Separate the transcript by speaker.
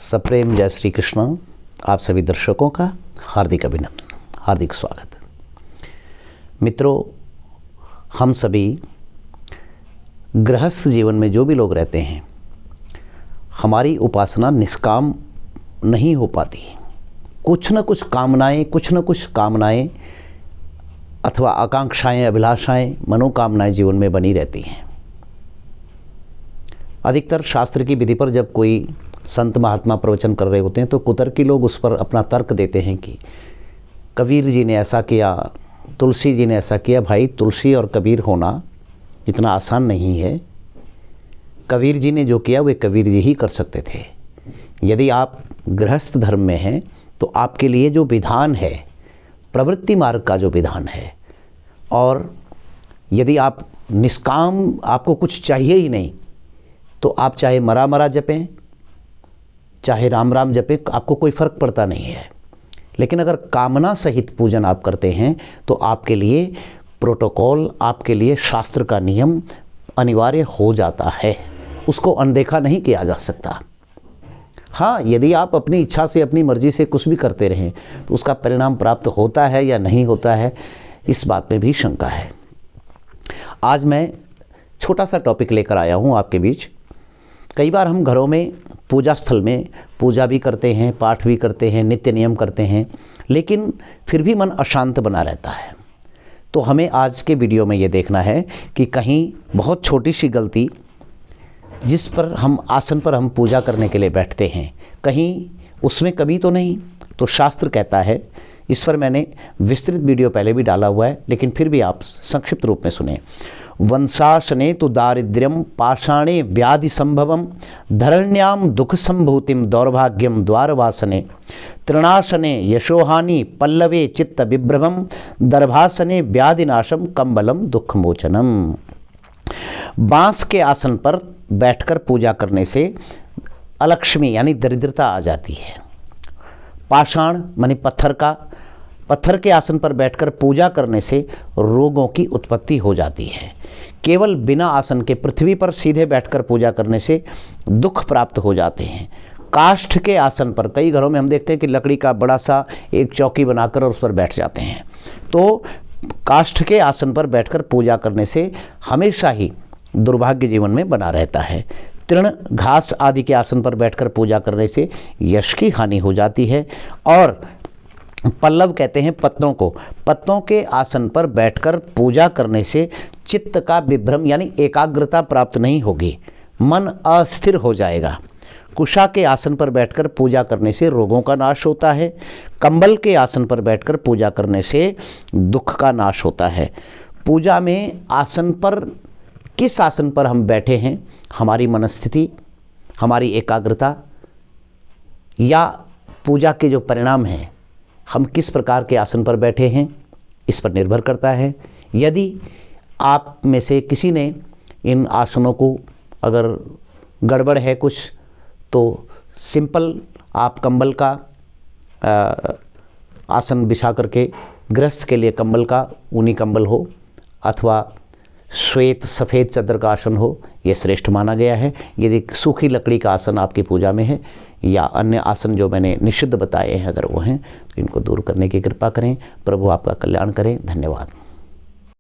Speaker 1: सप्रेम जय श्री कृष्ण। आप सभी दर्शकों का हार्दिक अभिनंदन, हार्दिक स्वागत। मित्रों, हम सभी गृहस्थ जीवन में जो भी लोग रहते हैं, हमारी उपासना निष्काम नहीं हो पाती। कुछ न कुछ कामनाएं अथवा आकांक्षाएं, अभिलाषाएं, मनोकामनाएं जीवन में बनी रहती हैं। अधिकतर शास्त्र की विधि पर जब कोई संत महात्मा प्रवचन कर रहे होते हैं तो कुतर्की लोग उस पर अपना तर्क देते हैं कि कबीर जी ने ऐसा किया, तुलसी जी ने ऐसा किया। भाई, तुलसी और कबीर होना इतना आसान नहीं है। कबीर जी ने जो किया वे कबीर जी ही कर सकते थे। यदि आप गृहस्थ धर्म में हैं तो आपके लिए जो विधान है, प्रवृत्ति मार्ग का जो विधान है, और यदि आप निष्काम, आपको कुछ चाहिए ही नहीं, तो आप चाहे मरा मरा जपें, चाहे राम राम जपें, आपको कोई फ़र्क पड़ता नहीं है। लेकिन अगर कामना सहित पूजन आप करते हैं तो आपके लिए प्रोटोकॉल, आपके लिए शास्त्र का नियम अनिवार्य हो जाता है। उसको अनदेखा नहीं किया जा सकता। हाँ, यदि आप अपनी इच्छा से, अपनी मर्जी से कुछ भी करते रहें तो उसका परिणाम प्राप्त होता है या नहीं होता है, इस बात में भी शंका है। आज मैं छोटा सा टॉपिक लेकर आया हूँ आपके बीच। कई बार हम घरों में, पूजा स्थल में पूजा भी करते हैं, पाठ भी करते हैं, नित्य नियम करते हैं, लेकिन फिर भी मन अशांत बना रहता है। तो हमें आज के वीडियो में ये देखना है कि कहीं बहुत छोटी सी गलती, जिस पर हम आसन पर हम पूजा करने के लिए बैठते हैं, कहीं उसमें कमी तो नहीं। तो शास्त्र कहता है, इस पर मैंने विस्तृत वीडियो पहले भी डाला हुआ है, लेकिन फिर भी आप संक्षिप्त रूप में सुने। वंशाशने तो दारिद्र्यम पाषाणे व्याधि संभवम धरण्याम दुख संभूतिम दौर्भाग्यम द्वारवासने तृणाशने यशोहानि पल्लवे चित्त विभ्रमम दर्भासने व्याधिनाशम कंबलम दुखमोचनम। बांस के आसन पर बैठकर पूजा करने से अलक्ष्मी यानी दरिद्रता आ जाती है। पाषाण माने पत्थर के आसन पर बैठकर पूजा करने से रोगों की उत्पत्ति हो जाती है। केवल बिना आसन के पृथ्वी पर सीधे बैठकर पूजा करने से दुख प्राप्त हो जाते हैं। काष्ठ के आसन पर, कई घरों में हम देखते हैं कि लकड़ी का बड़ा सा एक चौकी बनाकर और उस पर बैठ जाते हैं। तो काष्ठ के आसन पर बैठकर पूजा करने से हमेशा ही दुर्भाग्य जीवन में बना रहता है। तृण, घास आदि के आसन पर बैठकर पूजा करने से यश की हानि हो जाती है। और पल्लव कहते हैं पत्तों को, पत्तों के आसन पर बैठकर पूजा करने से चित्त का विभ्रम यानी एकाग्रता प्राप्त नहीं होगी, मन अस्थिर हो जाएगा। कुशा के आसन पर बैठकर पूजा करने से रोगों का नाश होता है। कंबल के आसन पर बैठकर पूजा करने से दुख का नाश होता है। पूजा में आसन पर, किस आसन पर हम बैठे हैं, हमारी मनस्थिति, हमारी एकाग्रता या पूजा के जो परिणाम हैं, हम किस प्रकार के आसन पर बैठे हैं, इस पर निर्भर करता है। यदि आप में से किसी ने इन आसनों को, अगर गड़बड़ है कुछ, तो सिंपल आप कंबल का आसन बिछा करके, गृहस्थ के लिए कंबल का ऊनी कंबल हो अथवा श्वेत सफ़ेद चादर का आसन हो, यह श्रेष्ठ माना गया है। यदि सूखी लकड़ी का आसन आपकी पूजा में है या अन्य आसन जो मैंने निषिद्ध बताए हैं अगर वो हैं, तो इनको दूर करने की कृपा करें। प्रभु आपका कल्याण करें। धन्यवाद।